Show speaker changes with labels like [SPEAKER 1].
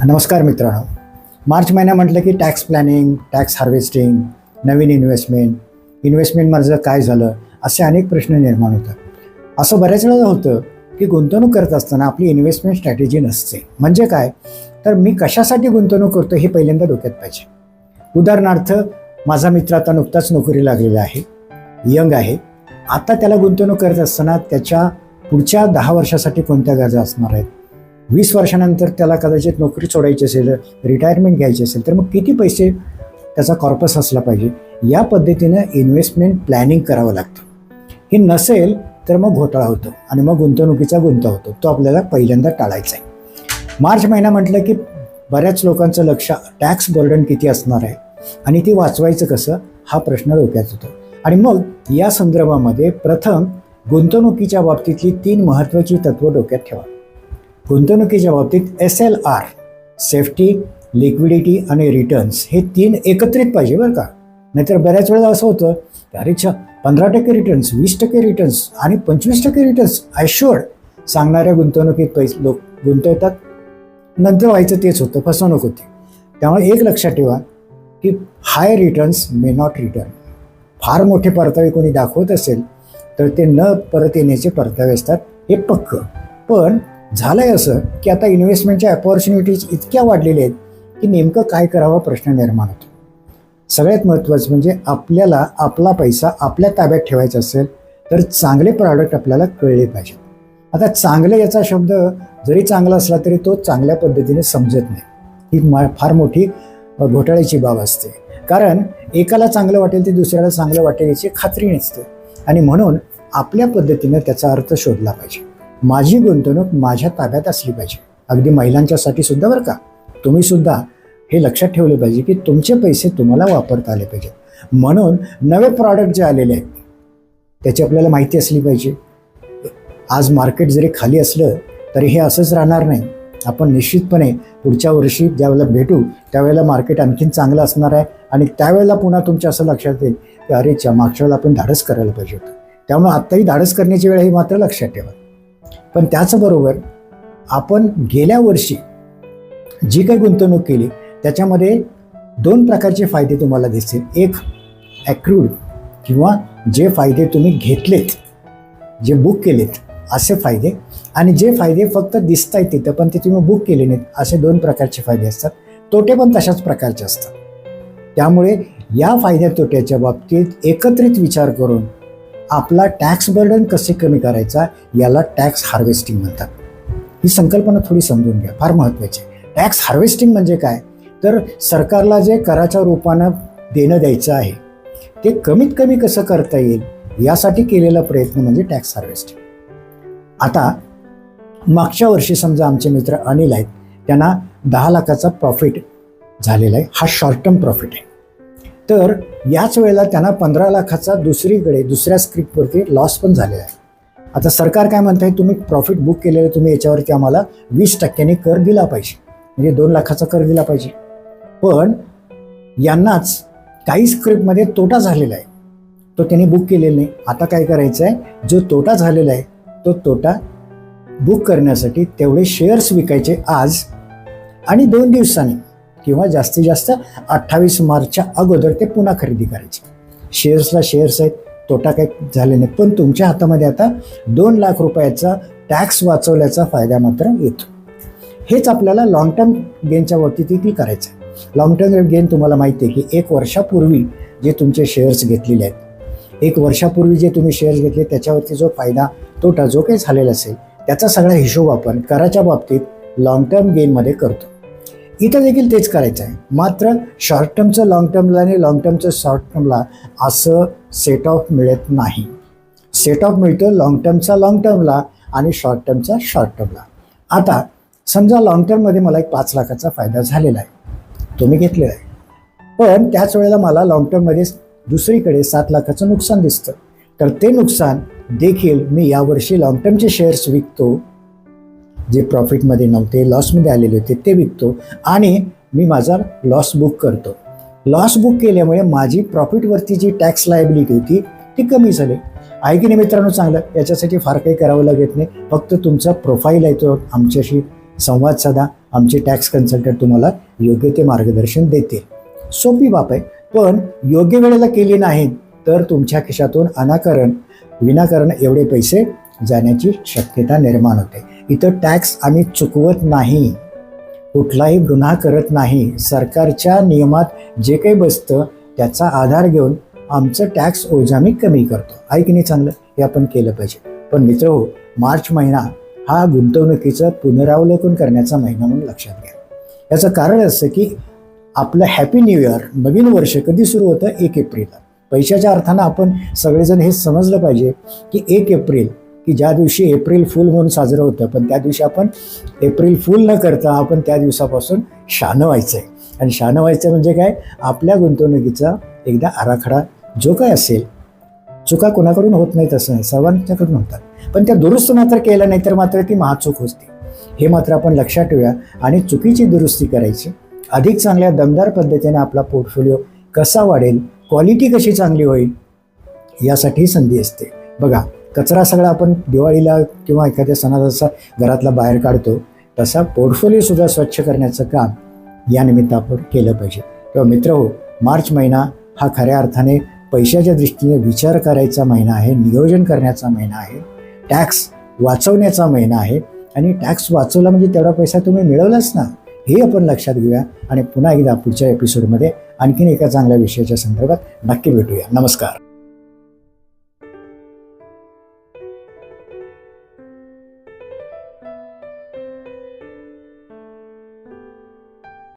[SPEAKER 1] नमस्कार मित्रांनो. मार्च महिना म्हटलं की टॅक्स प्लॅनिंग, टॅक्स हार्वेस्टिंग, नवीन इन्व्हेस्टमेंटमध्ये काय झालं, असे अनेक प्रश्न निर्माण होतात. असं बऱ्याच वेळा होतं की गुंतवणूक करत असताना आपली इन्व्हेस्टमेंट स्ट्रॅटेजी नसते. म्हणजे काय, तर मी कशासाठी गुंतवणूक करतो हे पहिल्यांदा डोक्यात पाहिजे. उदाहरणार्थ, माझा मित्र आता नुकताच नोकरी लागलेला आहे, यंग आहे. आता त्याला गुंतवणूक करत असताना त्याच्या पुढच्या 10 वर्षासाठी कोणत्या गरजा असणार आहेत, 20 वर्षानंतर त्याला कदाचित नोकरी सोडायची असेल, रिटायरमेंट घ्यायची असेल, तर मग किती पैसे त्याचा कॉर्पस असला पाहिजे, या पद्धतीनं इन्व्हेस्टमेंट प्लॅनिंग करावं लागतं. हे नसेल तर मग घोटाळा होतो आणि मग गुंतवणुकीचा गुंता होतो. तो आपल्याला पहिल्यांदा टाळायचा आहे. मार्च महिना म्हटलं की बऱ्याच लोकांचं लक्ष टॅक्स बर्डन किती असणार आहे आणि ती वाचवायचं कसं, हा प्रश्न डोक्यात होतो. आणि मग या संदर्भामध्ये प्रथम गुंतवणुकीच्या बाबतीतली 3 महत्त्वाची तत्त्व डोक्यात ठेवा. गुंतवणुकीच्या बाबतीत SLR, सेफ्टी, लिक्विडिटी आणि रिटर्न्स, हे 3 एकत्रित पाहिजे बरं का. नाहीतर बऱ्याच वेळेला असं होतं की अरे 15% रिटर्न्स, 20% रिटर्न्स आणि 25% रिटर्न्स ॲश्युअर्ड सांगणाऱ्या गुंतवणुकीत लोक गुंतवतात. नंतर व्हायचं तेच होतं, फसवणूक होती. त्यामुळे एक लक्षात ठेवा की हाय रिटर्न्स मे नॉट रिटर्न. फार मोठे परतावे कोणी दाखवत असेल तर ते न परत येण्याचे परतावे असतात, हे पक्क. पण झालंय असं की आता इन्व्हेस्टमेंटच्या अपॉर्च्युनिटीज इतक्या वाढलेल्या आहेत की नेमकं काय करावं प्रश्न निर्माण होतो. सगळ्यात महत्त्वाचं म्हणजे आपल्याला आपला पैसा आपल्या ताब्यात ठेवायचा असेल तर चांगले प्रॉडक्ट आपल्याला कळले पाहिजेत. आता चांगले याचा शब्द जरी चांगला असला तरी तो चांगल्या पद्धतीने समजत नाही. ही फार मोठी घोटाळ्याची बाब असते. कारण एकाला चांगलं वाटेल ते दुसऱ्याला चांगलं वाटेल याची खात्री नसते. आणि म्हणून आपल्या पद्धतीनं त्याचा अर्थ शोधला पाहिजे. माझी गुंतवणूक माझ्या ताब्यात असली पाहिजे. अगदी महिलांच्यासाठी सुद्धा बरं का. तुम्ही सुद्धा हे लक्षात ठेवलं पाहिजे की तुमचे पैसे तुम्हाला वापरता आले पाहिजेत. म्हणून नवे प्रॉडक्ट जे आलेले आहेत त्याची आपल्याला माहिती असली पाहिजे. आज मार्केट जरी खाली असलं तरी हे असंच राहणार नाही. आपण निश्चितपणे पुढच्या वर्षी ज्यावेळेला भेटू त्यावेळेला मार्केट आणखीन चांगलं असणार आहे आणि त्यावेळेला पुन्हा तुमच्या असं लक्षात येईल की अरे मागच्या वेळेला आपण धाडस करायला पाहिजे होतं. त्यामुळे आत्ताही धाडस करण्याची वेळ ही मात्र लक्षात ठेवा. पण त्याचबरोबर आपण गेल्या वर्षी जी काही गुंतवणूक केली त्याच्यामध्ये 2 प्रकारचे फायदे तुम्हाला दिसतील. एक ॲक्रूड किंवा जे फायदे तुम्ही घेतलेत, जे बुक केलेत असे फायदे, आणि जे फायदे फक्त दिसत आहेत तिथं पण ते तुम्ही बुक केले नाहीत असे 2 प्रकारचे फायदे असतात. तोटे पण तशाच प्रकारचे असतात. त्यामुळे या फायद्या तोट्याच्या बाबतीत एकत्रित विचार करून आपला टॅक्स बर्डन कसे कमी करायचा याला टॅक्स हार्वेस्टिंग म्हणतात. ही संकल्पना थोडी समजून घ्या, फार महत्त्वाची आहे. टॅक्स हार्वेस्टिंग म्हणजे काय, तर सरकारला जे कराच्या रूपानं देणं द्यायचं आहे ते कमीत कमी कसं करता येईल यासाठी केलेला प्रयत्न म्हणजे टॅक्स हार्वेस्टिंग. आता मागच्या वर्षी समजा आमचे मित्र अनिल आहेत, त्यांना 10 लाखाचा प्रॉफिट झालेला आहे. हा शॉर्ट टर्म प्रॉफिट आहे. तर याच वेळेला त्यांना 15 लाखाचा दुसऱ्या स्क्रिप्टवरती लॉस पण झालेला आहे. आता सरकार काय म्हणत आहे, तुम्ही प्रॉफिट बुक केलेलं तुम्ही याच्यावरती आम्हाला 20% कर दिला पाहिजे, म्हणजे 2 लाखाचा कर दिला पाहिजे. पण यांनाच काही स्क्रिप्टमध्ये तोटा झालेला आहे, तो त्यांनी बुक केलेला नाही. आता काय करायचं आहे, जो तोटा झालेला आहे तो तोटा बुक करण्यासाठी तेवढे शेअर्स विकायचे आज आणि 2 दिवसांनी किंवा जास्तीत जास्त 28 मार्चच्या अगोदर ते पुन्हा खरेदी करायचे. शेअर्सला शेअर्स आहेत, तोटा काही झाले नाही. पण तुमच्या हातामध्ये आता 2 लाख रुपयाचा टॅक्स वाचवल्याचा फायदा मात्र येतो. हेच आपल्याला लॉंग टर्म गेनच्या बाबतीत देखील करायचं आहे. लॉंग टर्म गेन तुम्हाला माहिती आहे की 1 वर्षापूर्वी जे तुमचे शेअर्स घेतलेले आहेत, 1 वर्षापूर्वी जे तुम्ही शेअर्स घेतले त्याच्यावरती जो फायदा तोटा जो काही झालेला असेल त्याचा सगळा हिशोब आपण कराच्या बाबतीत लॉंग टर्म गेनमध्ये करतो. इथं देखील तेच करायचं आहे. मात्र शॉर्ट टर्मचं लॉंग टर्मला आणि लॉंग टर्मचं शॉर्ट टर्मला असं सेट ऑफ मिळत नाही. सेट ऑफ मिळतो लॉंग टर्मचा लॉंग टर्मला आणि शॉर्ट टर्मचा शॉर्ट टर्मला. आता समजा लॉंग टर्ममध्ये मला एक 5 लाखाचा फायदा झालेला आहे, तो मी घेतलेला आहे. पण त्याच वेळेला मला लॉंग टर्ममध्ये दुसरीकडे 7 लाखाचं नुकसान दिसतं. तर ते नुकसान देखील मी यावर्षी लॉंग टर्मचे शेअर्स विकतो, जे प्रॉफिटमध्ये नव्हते, लॉसमध्ये आलेले होते ते विकतो आणि मी माझा लॉस बुक करतो. लॉस बुक केल्यामुळे माझी प्रॉफिटवरती जी टॅक्स लायबिलिटी होती ती कमी झाली. आहे की नाही मित्रांनो चांगलं. याच्यासाठी फार काही करावं लागत नाही. फक्त तुमचा प्रोफाईल आहे तो आमच्याशी संवाद साधा, आमचे टॅक्स कन्सल्टंट तुम्हाला योग्य ते मार्गदर्शन देतील. सोपी बाब आहे, पण योग्य वेळेला केली नाही तर तुमच्या खिशातून विनाकारण एवढे पैसे जाण्याची शक्यता निर्माण होते. इथं टॅक्स आम्ही चुकवत नाही, कुठलाही गुन्हा करत नाही. सरकारच्या नियमात जे काही बसतं त्याचा आधार घेऊन आमचं टॅक्स ओझं आम्ही कमी करतो. आहे की नाही चांगलं? हे आपण केलं पाहिजे. पण मित्रहो, मार्च महिना हा गुंतवणुकीचं पुनरावलोकन करण्याचा महिना म्हणून लक्षात घ्या. याचं कारण असं की आपलं हॅपी न्यू इयर, नवीन वर्ष कधी सुरू होतं? 1 एप्रिलला. पैशाच्या अर्थानं आपण सगळेजण हे समजलं पाहिजे की 1 एप्रिल की ज्या दिवशी एप्रिल फूल म्हणून साजरं होतं, पण त्या दिवशी आपण एप्रिल फूल न करता आपण त्या दिवसापासून शहाणं व्हायचं आहे. आणि शहाणं व्हायचं म्हणजे काय? आपल्या गुंतवणुकीचा एकदा आराखडा जो काय असेल, चुका कोणाकडून होत नाही तसं नाही, सर्वांच्याकडून होतात, पण त्या दुरुस्त मात्र केल्या नाही तर मात्र ती महाचूक होते. हे मात्र आपण लक्षात ठेवूया आणि चुकीची दुरुस्ती करायची. अधिक चांगल्या दमदार पद्धतीने आपला पोर्टफोलिओ कसा वाढेल, क्वालिटी कशी चांगली होईल, यासाठी संधी असते. बघा, कचरा सगळा आपण दिवाळीला किंवा एखाद्या सणाचा घरातला बाहेर काढतो, तसा पोर्टफोलिओसुद्धा स्वच्छ करण्याचं काम या निमित्त आपण केलं पाहिजे. तेव्हा मित्रहो, मार्च महिना हा खऱ्या अर्थाने पैशाच्या दृष्टीने विचार करायचा महिना आहे, नियोजन करण्याचा महिना आहे, टॅक्स वाचवण्याचा महिना आहे. आणि टॅक्स वाचवला म्हणजे तेवढा पैसा तुम्ही मिळवलाच ना, हे आपण लक्षात घेऊया. आणि पुन्हा एकदा पुढच्या एपिसोडमध्ये आणखीन एका चांगल्या विषयाच्या संदर्भात नक्की भेटूया. नमस्कार.